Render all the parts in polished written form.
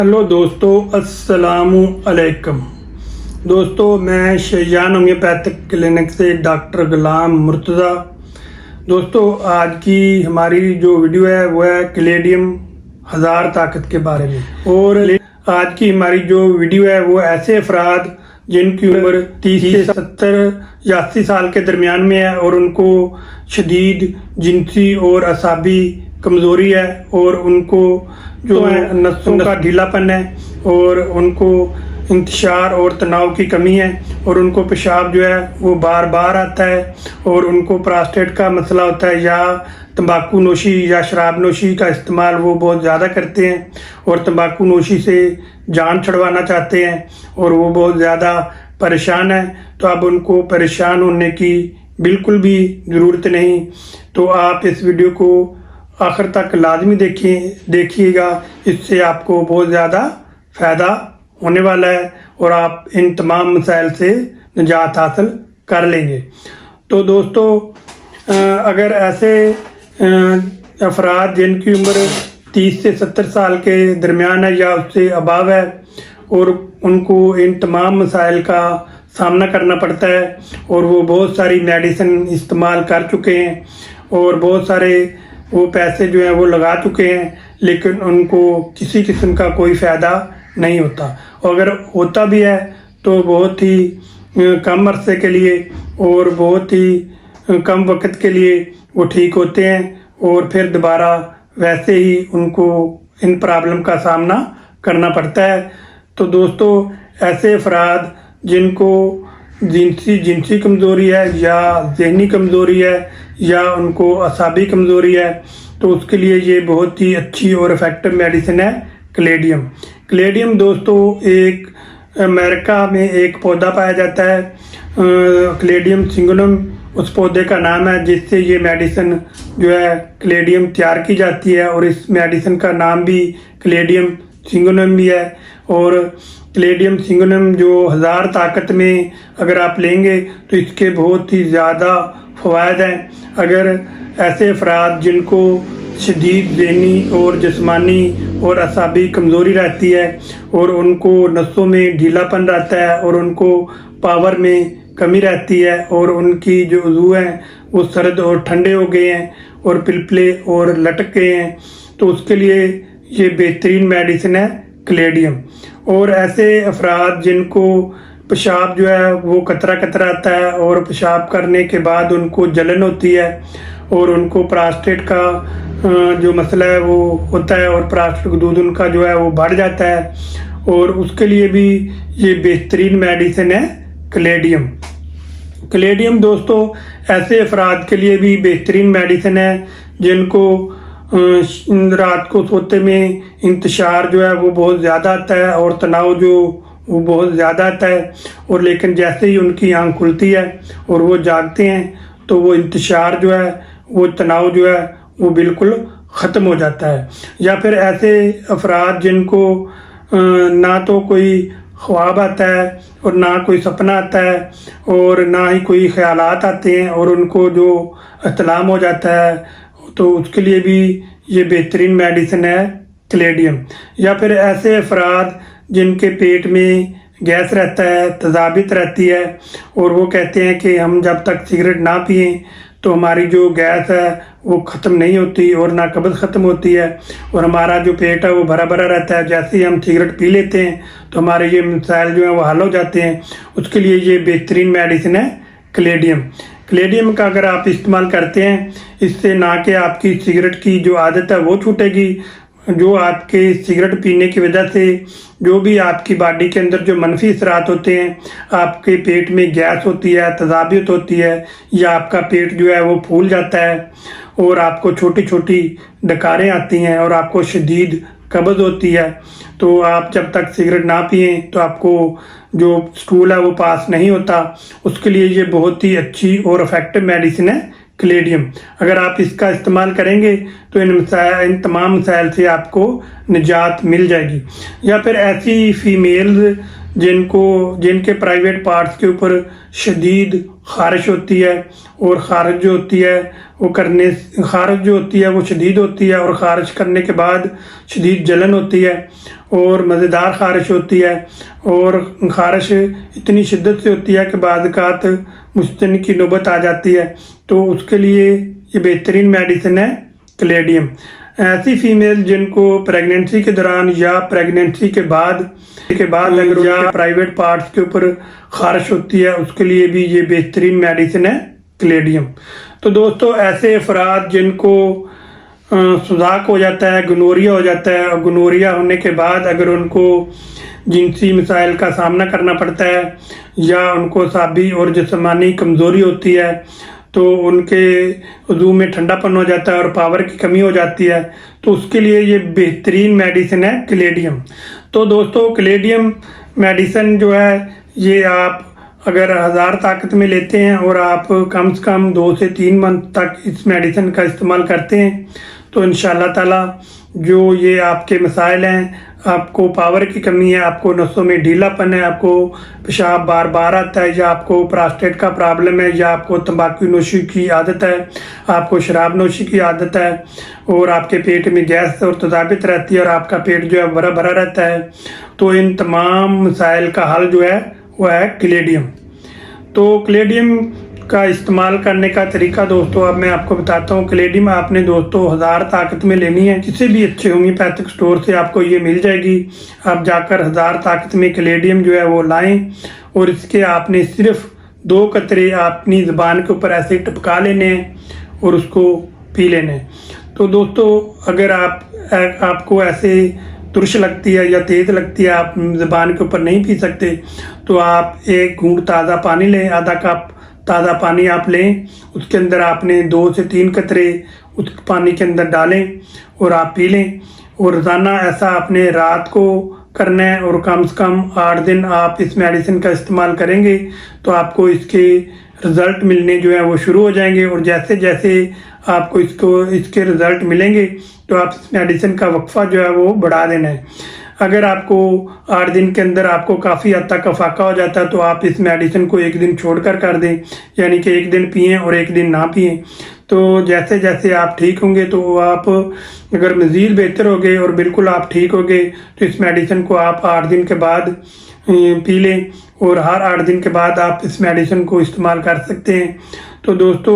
Hello दोस्तों, अस्सलाम अलैकुम। दोस्तों, मैं शैजान होम्योपैथिक क्लिनिक से डॉक्टर गुलाम मुर्तज़ा। दोस्तों, आज की हमारी जो वीडियो है वो है क्लेडियम 1000 ताकत के बारे में। और आज की हमारी जो वीडियो है वो ऐसे अफराद जिनकी उम्र 30 से 70 या 80 साल के दरमियान में है और उनको शदीद जिनसी और असाबी कमज़ोरी है और उनको जो है नसों का ढीलापन है और उनको इंतशार और तनाव की कमी है और उनको पेशाब जो है वो बार बार आता है और उनको प्रोस्टेट का मसला होता है या तंबाकू नोशी या शराब नोशी का इस्तेमाल वो बहुत ज़्यादा करते हैं और तंबाकू नोशी से जान छुड़वाना चाहते हैं और वो बहुत ज़्यादा परेशान है। तो अब उनको परेशान होने की बिल्कुल भी ज़रूरत नहीं। तो आप इस वीडियो को आखिर तक लाजमी देखिएगा, इससे आपको बहुत ज़्यादा फ़ायदा होने वाला है और आप इन तमाम मसाइल से निजात हासिल कर लेंगे। तो दोस्तों, अगर ऐसे अफराद जिनकी उम्र 30 से 70 साल के दरमियान है या उससे अबाव है और उनको इन तमाम मसाइल का सामना करना पड़ता है और वो बहुत सारी मेडिसिन इस्तेमाल कर चुके हैं और बहुत सारे वो पैसे जो हैं वो लगा चुके हैं, लेकिन उनको किसी किस्म का कोई फ़ायदा नहीं होता। और अगर होता भी है तो बहुत ही कम अरसे के लिए और बहुत ही कम वक्त के लिए वो ठीक होते हैं और फिर दोबारा वैसे ही उनको इन प्रॉब्लम का सामना करना पड़ता है। तो दोस्तों, ऐसे अफराद जिनको जिनसी कमज़ोरी है या ज़हनी कमज़ोरी है या उनको असाबी कमज़ोरी है, तो उसके लिए ये बहुत ही अच्छी और इफ़ेक्टिव मेडिसिन है क्लेडियम। क्लेडियम दोस्तों एक अमेरिका में एक पौधा पाया जाता है, क्लेडियम सिंगुलम उस पौधे का नाम है जिससे ये मेडिसिन जो है क्लेडियम तैयार की जाती है और इस मेडिसिन का नाम भी क्लेडियम सिंगुलम भी है। और क्लेडियम सिंगुलम जो 1000 ताकत में अगर आप लेंगे तो इसके बहुत ही ज़्यादा फ़वाद हैं। अगर ऐसे अफराद जिनको शदीद ज़हनी और जिस्मानी और असाबी कमज़ोरी रहती है और उनको नसों में ढीलापन रहता है और उनको पावर में कमी रहती है और उनकी जो उज़ू हैं वो सर्द और ठंडे हो गए हैं और पिलपले और लटक गए हैं, तो उसके लिए ये बेहतरीन मेडिसिन है क्लेडियम। और ऐसे अफराद जिनको पेशाब जो है वो कतरा कतरा आता है और पेशाब करने के बाद उनको जलन होती है और उनको प्रोस्टेट का जो मसला है वो होता है और प्रोस्टेट दूध उनका जो है वो बढ़ जाता है और उसके लिए भी ये बेहतरीन मेडिसिन है क्लेडियम। क्लेडियम दोस्तों ऐसे अफराद के लिए भी बेहतरीन मेडिसिन है जिनको रात को सोते में इंतशार जो है वो बहुत ज़्यादा आता है और तनाव जो वो बहुत ज़्यादा आता है और लेकिन जैसे ही उनकी आँख खुलती है और वो जागते हैं तो वो इंतशार जो है वो तनाव जो है वो बिल्कुल ख़त्म हो जाता है। या फिर ऐसे अफराद जिनको ना तो कोई ख्वाब आता है और ना कोई सपना आता है और ना ही कोई ख्यालात आते हैं और उनको जो इत्लाम हो जाता है, तो उसके लिए भी ये बेहतरीन मेडिसिन है क्लेडियम। या फिर ऐसे अफराद जिनके पेट में गैस रहता है, तज़ाबित रहती है और वो कहते हैं कि हम जब तक सिगरेट ना पिएं तो हमारी जो गैस है वो ख़त्म नहीं होती और ना कब्ज़ ख़त्म होती है और हमारा जो पेट है वो भरा भरा रहता है। जैसे ही हम सिगरेट पी लेते हैं तो हमारे ये मसाइल जो हैं वो हल हो जाते हैं। उसके लिए ये बेहतरीन मेडिसिन है क्लेडियम। क्लेडियम का अगर आप इस्तेमाल करते हैं, इससे ना कि आपकी सिगरेट की जो आदत है वो छूटेगी, जो आपके सिगरेट पीने की वजह से जो भी आपकी बॉडी के अंदर जो मनफी असरात होते हैं, आपके पेट में गैस होती है, तज़ाबियत होती है या आपका पेट जो है वो फूल जाता है और आपको छोटी छोटी डकारें आती हैं और आपको शदीद कब्ज़ होती है, तो आप जब तक सिगरेट ना पिएं तो आपको जो स्टूल है वो पास नहीं होता। उसके लिए ये बहुत ही अच्छी और इफ़ेक्टिव मेडिसिन है क्लेडियम। अगर आप इसका इस्तेमाल करेंगे तो इन तमाम मसाइल से आपको निजात मिल जाएगी। या फिर ऐसी फीमेल जिनके प्राइवेट पार्ट्स के ऊपर शदीद ख़ारिश होती है और ख़ारिश जो होती है वो शदीद होती है और ख़ारिश करने के बाद शदीद जलन होती है اور مزیدار خارش ہوتی ہے، اور خارش اتنی شدت سے ہوتی ہے کہ بعض اوقات مستن کی نوبت آ جاتی ہے، تو اس کے لیے یہ بہترین میڈیسن ہے کلیڈیم۔ ایسی فیمیل جن کو پریگننسی کے دوران یا پریگننسی کے بعد اگر یا پرائیویٹ پارٹس کے اوپر خارش ہوتی ہے، اس کے لیے بھی یہ بہترین میڈیسن ہے کلیڈیم۔ تو دوستو، ایسے افراد جن کو سوزاک ہو جاتا ہے، گنوریا ہو جاتا ہے، اور گنوریا ہونے کے بعد اگر ان کو جنسی مسائل کا سامنا کرنا پڑتا ہے یا ان کو اعصابی اور جسمانی کمزوری ہوتی ہے، تو ان کے عضو میں ٹھنڈا پن ہو جاتا ہے اور پاور کی کمی ہو جاتی ہے، تو اس کے لیے یہ بہترین میڈیسن ہے کلیڈیم۔ تو دوستو، کلیڈیم میڈیسن جو ہے یہ آپ اگر 1000 طاقت میں لیتے ہیں اور آپ کم سے کم 2 سے 3 منتھ تک اس میڈیسن کا استعمال کرتے ہیں، تو انشاءاللہ تعالی جو یہ آپ کے مسائل ہیں، آپ کو پاور کی کمی ہے، آپ کو نسوں میں ڈھیلا پن ہے، آپ کو پیشاب بار بار آتا ہے، یا آپ کو پراسٹیٹ کا پرابلم ہے، یا آپ کو تمباکو نوشی کی عادت ہے، آپ کو شراب نوشی کی عادت ہے، اور آپ کے پیٹ میں گیس اور تذابیت رہتی ہے اور آپ کا پیٹ جو ہے بھرا بھرا رہتا ہے، تو ان تمام مسائل کا حل جو ہے وہ ہے کلیڈیم۔ تو کلیڈیم کا استعمال کرنے کا طریقہ دوستو اب میں آپ کو بتاتا ہوں۔ کلیڈیم آپ نے دوستو 1000 طاقت میں لینی ہے، کسی بھی اچھے ہومیوپیتھک سٹور سے آپ کو یہ مل جائے گی۔ آپ جا کر 1000 طاقت میں کلیڈیم جو ہے وہ لائیں، اور اس کے آپ نے صرف 2 قطرے اپنی زبان کے اوپر ایسے ٹپکا لینے ہیں اور اس کو پی لینے ہیں۔ تو دوستو، اگر آپ کو ایسے ترش لگتی ہے یا تیز لگتی ہے، آپ زبان کے اوپر نہیں پی سکتے، تو آپ 1 گھونٹ تازہ پانی لیں، آدھا کپ تازہ پانی آپ لیں، اس کے اندر آپ نے 2 سے 3 قطرے اس پانی کے اندر ڈالیں اور آپ پی لیں۔ اور روزانہ ایسا آپ نے رات کو کرنا ہے، اور کم سے کم 8 دن آپ اس میڈیسن کا استعمال کریں گے تو آپ کو اس کے رزلٹ ملنے جو ہے وہ شروع ہو جائیں گے، اور جیسے جیسے آپ کو اس کے رزلٹ ملیں گے تو آپ اس میڈیسن کا وقفہ جو ہے وہ بڑھا دینا ہے۔ اگر آپ کو 8 دن کے اندر آپ کو کافی حد تک افاقہ ہو جاتا ہے تو آپ اس میڈیسن کو 1 دن چھوڑ کر دیں، یعنی کہ 1 دن پئیں اور 1 دن نہ پئیں۔ تو جیسے جیسے آپ ٹھیک ہوں گے تو آپ اگر مزید بہتر ہو گئے اور بالکل آپ ٹھیک ہو گئے تو اس میڈیسن کو آپ 8 دن کے بعد پی لیں، اور ہر 8 دن کے بعد آپ اس میڈیسن کو استعمال کر سکتے ہیں۔ تو دوستو،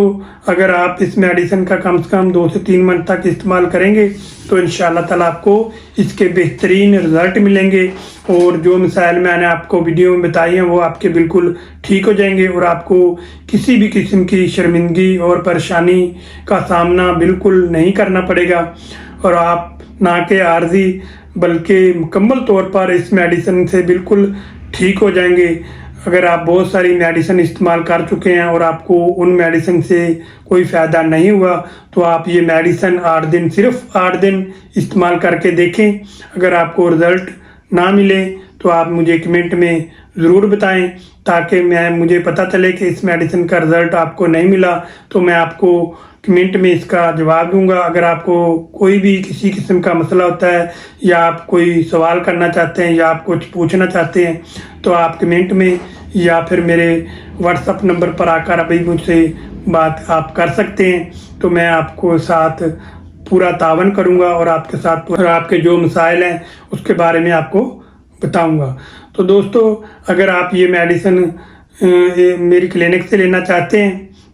اگر آپ اس میڈیسن کا کم سے کم 2 سے 3 منتھ تک استعمال کریں گے تو انشاءاللہ تعالیٰ آپ کو اس کے بہترین رزلٹ ملیں گے، اور جو مسائل میں نے آپ کو ویڈیو میں بتائی ہیں وہ آپ کے بالکل ٹھیک ہو جائیں گے، اور آپ کو کسی بھی قسم کی شرمندگی اور پریشانی کا سامنا بالکل نہیں کرنا پڑے گا، اور آپ نہ کہ عارضی بلکہ مکمل طور پر اس میڈیسن سے بالکل ٹھیک ہو جائیں گے۔ اگر آپ بہت ساری میڈیسن استعمال کر چکے ہیں اور آپ کو ان میڈیسن سے کوئی فائدہ نہیں ہوا، تو آپ یہ میڈیسن 8 دن، صرف 8 دن استعمال کر کے دیکھیں۔ اگر آپ کو رزلٹ نہ ملے تو آپ مجھے کمنٹ میں ضرور بتائیں، تاکہ مجھے پتہ چلے کہ اس میڈیسن کا رزلٹ آپ کو نہیں ملا، تو میں آپ کو کمنٹ میں اس کا جواب دوں گا۔ اگر آپ کو کوئی بھی کسی قسم کا مسئلہ ہوتا ہے، یا آپ کوئی سوال کرنا چاہتے ہیں، یا آپ کچھ پوچھنا چاہتے ہیں، تو آپ کمنٹ میں یا پھر میرے واٹس ایپ نمبر پر آ کر ابھی مجھ سے بات آپ کر سکتے ہیں، تو میں آپ کو ساتھ پورا تعاون کروں گا، اور آپ کے ساتھ آپ کے جو مسائل ہیں اس کے بارے میں آپ کو بتاؤں گا۔ تو دوستو، اگر آپ یہ میڈیسن میری کلینک سے لینا چاہتے ہیں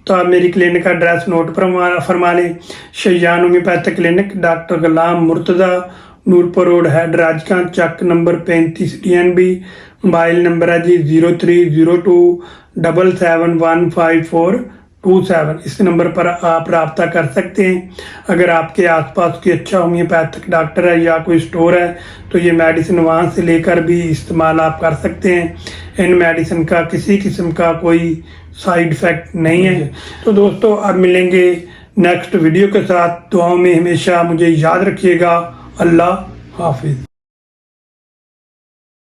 تو آپ میری کلینک کا ایڈریس نوٹ فرما لیں۔ شیجان homeopathic clinic, doctor Ghulam Murtaza, Noorpur road, head راجکان، چک نمبر 35 DNB۔ موبائل نمبر ہے جی 030277155427۔ اس نمبر پر آپ رابطہ کر سکتے ہیں۔ اگر آپ کے آس پاس کوئی اچھا ہومیوپیتھک ڈاکٹر ہے یا کوئی سٹور ہے تو یہ میڈیسن وہاں سے لے کر بھی استعمال آپ کر سکتے ہیں۔ ان میڈیسن کا کسی قسم کا کوئی سائیڈ ایفیکٹ نہیں ہے۔ تو دوستو، اب ملیں گے نیکسٹ ویڈیو کے ساتھ۔ دعاؤں میں ہمیشہ مجھے یاد رکھیے گا۔ اللہ حافظ۔